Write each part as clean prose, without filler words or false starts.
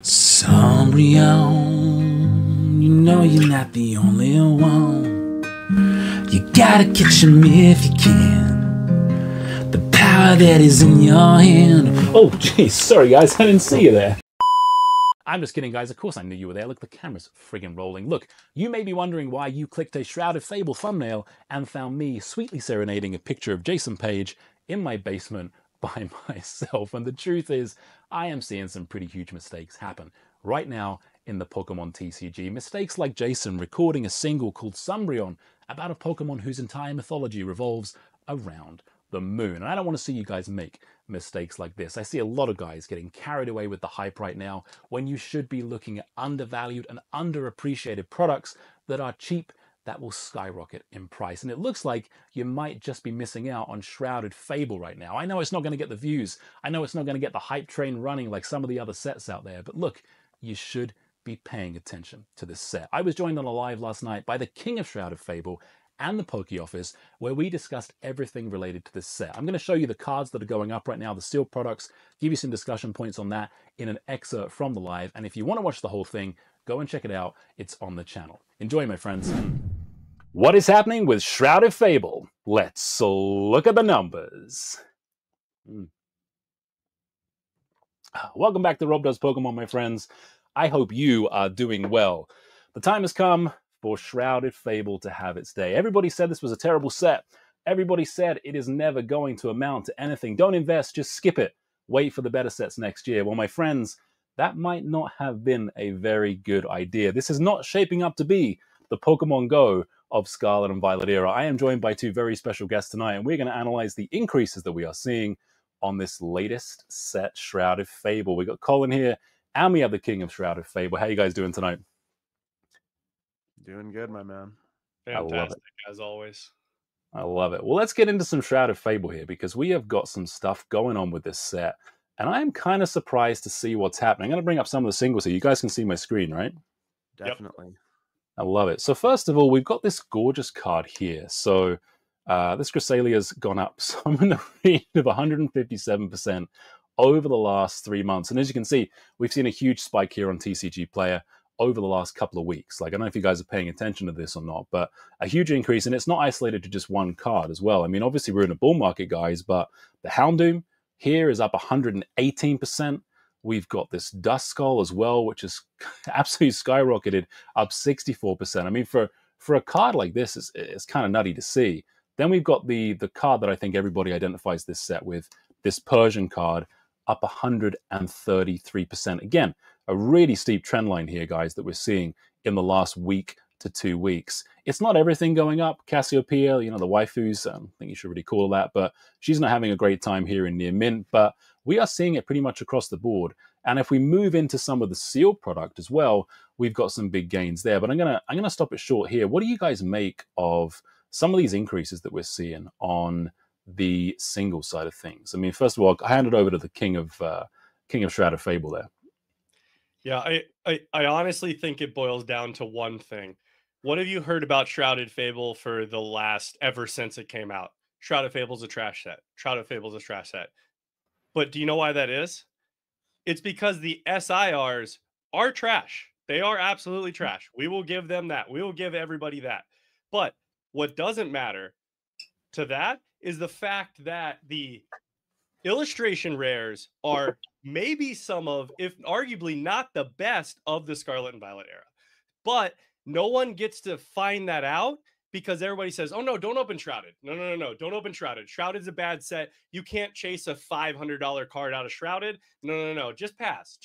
Sunbreon, you know you're not the only one. You gotta catch him if you can. The power that is in your hand. Oh, jeez, sorry guys, I didn't see you there. I'm just kidding, guys. Of course I knew you were there. Look, the camera's friggin' rolling. Look, you may be wondering why you clicked a Shrouded Fable thumbnail and found me sweetly serenading a picture of Jason Paige in my basement by myself. And the truth is, I am seeing some pretty huge mistakes happen right now in the Pokemon TCG. Mistakes like Jason recording a single called Sunbreon about a Pokemon whose entire mythology revolves around the moon. And I don't want to see you guys make mistakes like this. I see a lot of guys getting carried away with the hype right now when you should be looking at undervalued and underappreciated products that are cheap, that will skyrocket in price. And it looks like you might just be missing out on Shrouded Fable right now. I know it's not going to get the views. I know it's not going to get the hype train running like some of the other sets out there. But look, you should be paying attention to this set. I was joined on a live last night by the King of Shrouded Fable and the Poke Office, where we discussed everything related to this set. I'm going to show you the cards that are going up right now, the sealed products, give you some discussion points on that in an excerpt from the live. And if you want to watch the whole thing, go and check it out. It's on the channel. Enjoy, my friends. What is happening with Shrouded Fable? Let's look at the numbers. Welcome back to Rob Does Pokemon, my friends. I hope you are doing well. The time has come for Shrouded Fable to have its day. Everybody said this was a terrible set. Everybody said it is never going to amount to anything. Don't invest, just skip it. Wait for the better sets next year. Well, my friends, that might not have been a very good idea. This is not shaping up to be the Pokemon Go of Scarlet and Violet era. I am joined by two very special guests tonight, and we're going to analyze the increases that we are seeing on this latest set, Shrouded Fable. We got Colin here, and we have the King of Shrouded Fable. How you guys doing tonight? Doing good, my man. Fantastic, as always. I love it. Well, let's get into some Shrouded Fable here, because we have got some stuff going on with this set, and I am kind of surprised to see what's happening. I'm going to bring up some of the singles here. You guys can see my screen, right? Definitely. Yep. I love it. So first of all, we've got this gorgeous card here. So this Cressalia's gone up some in the range of 157% over the last 3 months. And as you can see, we've seen a huge spike here on TCG Player over the last couple of weeks. Like, I don't know if you guys are paying attention to this or not, but a huge increase. And it's not isolated to just one card as well. I mean, obviously we're in a bull market, guys, but the Houndoom here is up 118%. We've got this Duskull as well, which is absolutely skyrocketed, up 64%. I mean, for a card like this, it's kind of nutty to see. Then we've got the card that I think everybody identifies this set with, this Persian card, up 133%. Again, a really steep trend line here, guys, that we're seeing in the last week to 2 weeks. It's not everything going up. Cassiopeia, you know, the waifus, I think you should really call that, but she's not having a great time here in near mint, but we are seeing it pretty much across the board. And if we move into some of the sealed product as well, we've got some big gains there. But I'm gonna stop it short here. What do you guys make of some of these increases that we're seeing on the single side of things? I mean, first of all, I hand it over to the King of Shrouded Fable there. Yeah, I honestly think it boils down to one thing. What have you heard about Shrouded Fable for the last, ever since it came out? Shrouded Fable's a trash set. Shrouded Fable's a trash set. But do you know why that is? It's because the SIRs are trash. They are absolutely trash. We will give them that. We will give everybody that. But what doesn't matter to that is the fact that the illustration rares are maybe some of, if arguably not the best of the Scarlet and Violet era. But no one gets to find that out because everybody says, oh no, don't open Shrouded. No, don't open Shrouded. Shrouded's a bad set. You can't chase a $500 card out of Shrouded. No, just pass.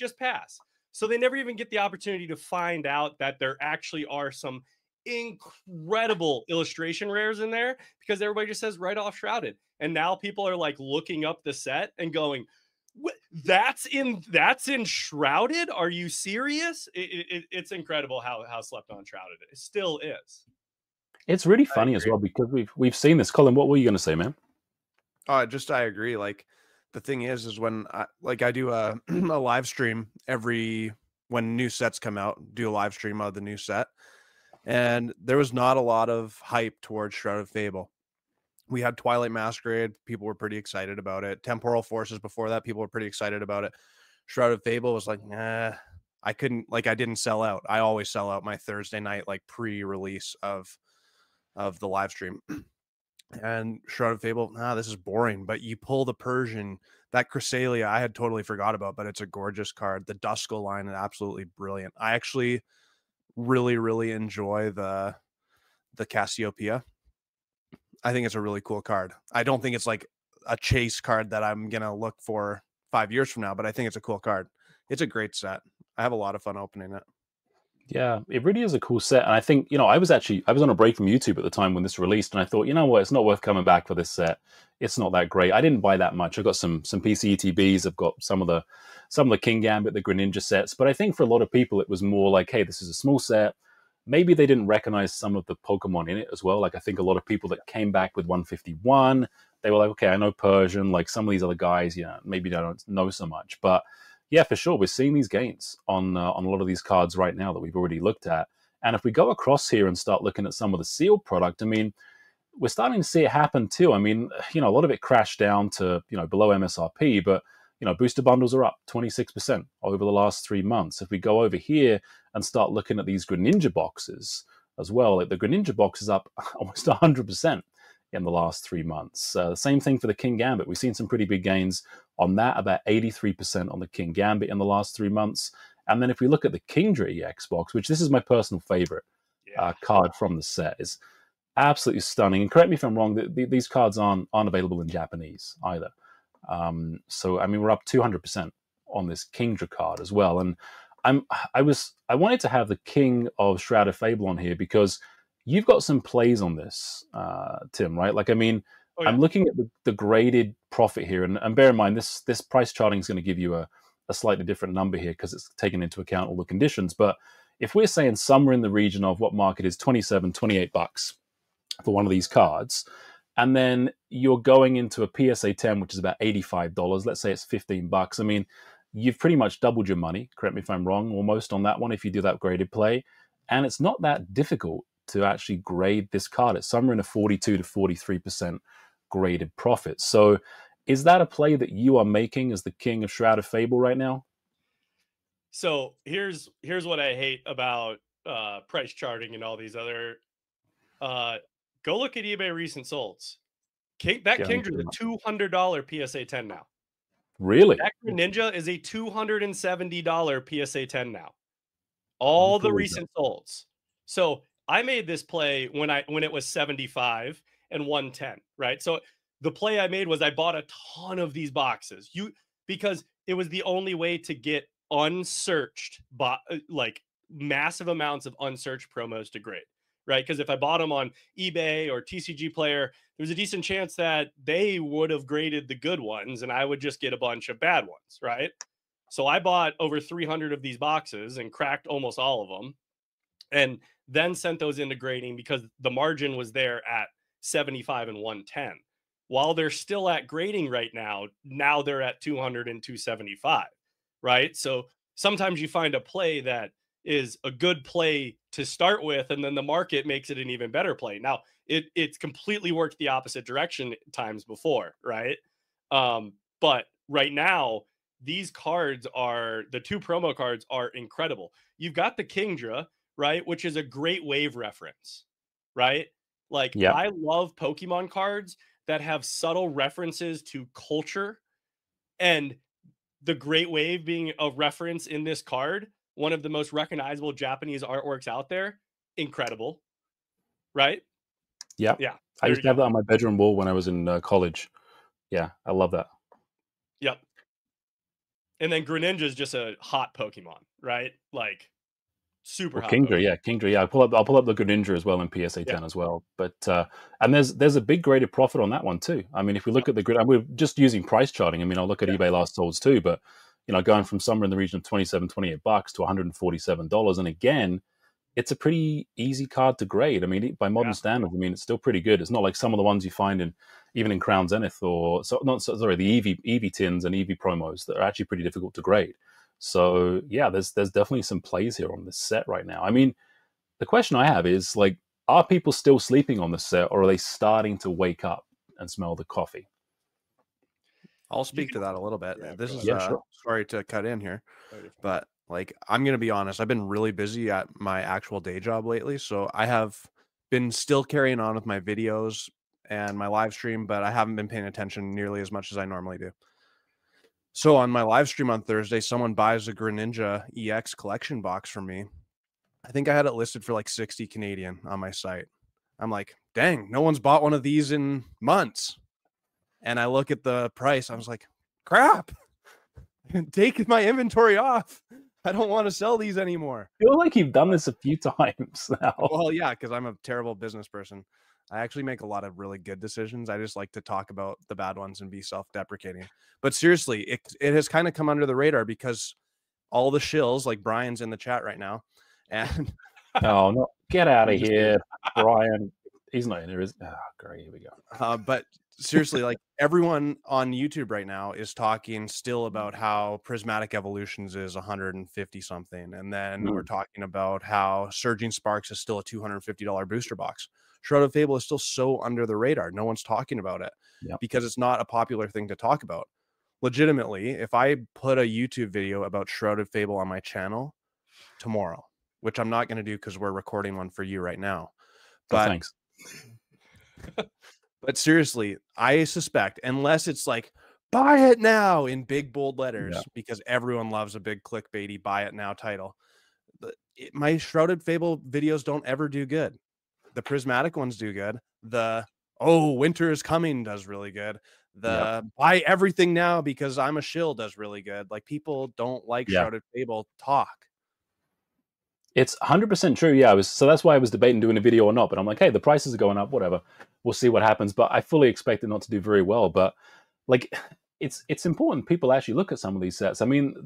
So they never even get the opportunity to find out that there actually are some incredible illustration rares in there because everybody just says right off Shrouded. And now people are like looking up the set and going, that's in Shrouded? Are you serious? It's incredible how slept on Shrouded it still is. It's really funny as well because we've seen this. Colin, what were you going to say, man? I agree. Like, the thing is when I do a live stream when new sets come out, do a live stream of the new set, and there was not a lot of hype towards Shrouded Fable. We had Twilight Masquerade. People were pretty excited about it. Temporal Forces before that, people were pretty excited about it. Shrouded Fable was like, nah, I didn't sell out. I always sell out my Thursday night like pre-release of the live stream. And Shrouded Fable, this is boring. But you pull the Persian, that Cresselia, I had totally forgot about, but it's a gorgeous card. The Duskull line is absolutely brilliant. I actually really, really enjoy the Cassiopeia. I think it's a really cool card. I don't think it's like a chase card that I'm gonna look for 5 years from now, but I think it's a cool card. It's a great set. I have a lot of fun opening it. Yeah, it really is a cool set. And I think, I was on a break from YouTube at the time when this released, and I thought, you know what, it's not worth coming back for this set. It's not that great. I didn't buy that much. I got some PC ETBs. I've got some of the King Gambit, the Greninja sets. But I think for a lot of people, it was more like, hey, this is a small set. Maybe they didn't recognize some of the Pokemon in it as well. Like, I think a lot of people that came back with 151, they were like, okay, I know Persian. Like, some of these other guys, maybe they don't know so much. But yeah, for sure, we're seeing these gains on a lot of these cards right now that we've already looked at. And if we go across here and start looking at some of the sealed product, I mean, we're starting to see it happen too. I mean, a lot of it crashed down to, below MSRP, but, booster bundles are up 26% over the last 3 months. If we go over here and start looking at these Greninja boxes as well, like the Greninja box is up almost 100% in the last 3 months. The same thing for the King Gambit. We've seen some pretty big gains on that, about 83% on the King Gambit in the last 3 months. And then if we look at the Kingdra EX box, which this is my personal favorite card from the set, is absolutely stunning. And correct me if I'm wrong, these cards aren't available in Japanese either. So, I mean, we're up 200% on this Kingdra card as well. And I wanted to have the King of Shrouded Fable on here because you've got some plays on this, Tim, right? Like, I mean, I'm looking at the graded profit here, and bear in mind, this price charting is going to give you a slightly different number here because it's taken into account all the conditions. But if we're saying somewhere in the region of what market is $27, $28 for one of these cards, and then you're going into a PSA 10, which is about $85, let's say it's $15. I mean, you've pretty much doubled your money, correct me if I'm wrong, almost on that one if you do that graded play. And it's not that difficult to actually grade this card. It's somewhere in a 42 to 43% graded profit. So is that a play that you are making as the King of Shrouded Fable right now? So here's what I hate about price charting and all these other go look at eBay recent solds. Kingdra is a $200 PSA 10 now. Really? That Greninja is a $270 PSA 10 now. All the recent solds. So I made this play when it was 75 and 110, right? So the play I made was I bought a ton of these boxes. Because it was the only way to get unsearched, like massive amounts of unsearched promos to grade, right? Because if I bought them on eBay or TCG Player, there's a decent chance that they would have graded the good ones and I would just get a bunch of bad ones, right? So I bought over 300 of these boxes and cracked almost all of them, and then sent those into grading because the margin was there at 75 and 110. While they're still at grading right now they're at 200 and 275, right? So sometimes you find a play that is a good play to start with, and then the market makes it an even better play. Now, it's completely worked the opposite direction times before, right? But right now, these cards the two promo cards are incredible. You've got the Kingdra, right? Which is a great wave reference, right? Like, I love Pokemon cards that have subtle references to culture, and the Great Wave being a reference in this card, one of the most recognizable Japanese artworks out there. Incredible, right? Yeah. I used to have that on my bedroom wall when I was in college. Yeah, I love that. Yep. And then Greninja is just a hot Pokemon, right? Like, super hot. Kingdra. Yeah, I'll pull up the Greninja as well in PSA 10 as well. But and there's a big graded profit on that one too. I mean, if we look at the grid, we're just using price charting. I mean, I'll look at eBay last solds too, but going from somewhere in the region of $27, $28 to $147, and again, it's a pretty easy card to grade. I mean, by modern standards, I mean, it's still pretty good. It's not like some of the ones you find even in Crown Zenith the EV tins and EV promos that are actually pretty difficult to grade. So yeah, there's definitely some plays here on this set right now. I mean, the question I have is, like, are people still sleeping on this set, or are they starting to wake up and smell the coffee? I'll speak to that a little bit. This is sure. sorry to cut in here, but Like, I'm gonna be honest, I've been really busy at my actual day job lately, so I have been still carrying on with my videos and my live stream, but I haven't been paying attention nearly as much as I normally do. So on my live stream on Thursday, someone buys a Greninja EX collection box from me. I think I had it listed for like 60 Canadian on my site. I'm like, dang, no one's bought one of these in months. And I look at the price. I was like, crap, take my inventory off. I don't want to sell these anymore. I feel like you've done this a few times now. Well, yeah, because I'm a terrible business person. I actually make a lot of really good decisions. I just like to talk about the bad ones and be self-deprecating. But seriously, it has kind of come under the radar because all the shills, like Brian's in the chat right now, and Oh no, get out of here, Brian. He's not in there, is he? Oh, great, here we go. But seriously, like everyone on YouTube right now is talking still about how Prismatic Evolutions is 150 something, and then we're talking about how Surging Sparks is still a $250 booster box. Shrouded Fable is still so under the radar. No one's talking about it because it's not a popular thing to talk about. Legitimately, if I put a YouTube video about Shrouded Fable on my channel tomorrow, which I'm not going to do because we're recording one for you right now, but thanks. But seriously, I suspect, unless it's like, buy it now in big, bold letters, because everyone loves a big clickbaity buy it now title. My Shrouded Fable videos don't ever do good. The Prismatic ones do good. The, oh, winter is coming does really good. The buy everything now because I'm a shill does really good. Like, people don't like Shrouded Fable talk. It's 100% true. Yeah, so that's why I was debating doing a video or not. But I'm like, hey, the prices are going up, whatever. We'll see what happens. But I fully expect it not to do very well. But like, it's important people actually look at some of these sets. I mean,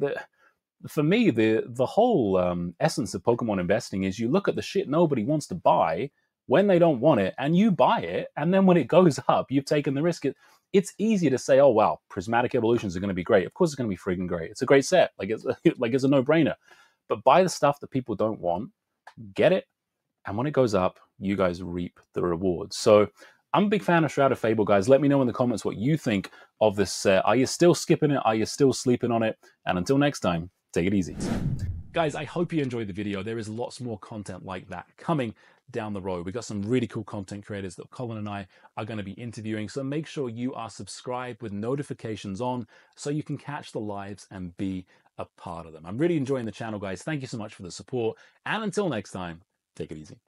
for me, the whole essence of Pokemon investing is you look at the shit nobody wants to buy when they don't want it, and you buy it, and then when it goes up, you've taken the risk. It's easier to say, oh wow, Prismatic Evolutions are going to be great. Of course, it's going to be freaking great. It's a great set. Like it's a no-brainer. But buy the stuff that people don't want, get it, and when it goes up, you guys reap the rewards. So I'm a big fan of Shrouded Fable, guys. Let me know in the comments what you think of this set. Are you still skipping it? Are you still sleeping on it? And until next time, take it easy. Guys, I hope you enjoyed the video. There is lots more content like that coming down the road. We've got some really cool content creators that Colin and I are going to be interviewing. So make sure you are subscribed with notifications on so you can catch the lives and be a part of them. I'm really enjoying the channel, guys. Thank you so much for the support. And until next time, take it easy.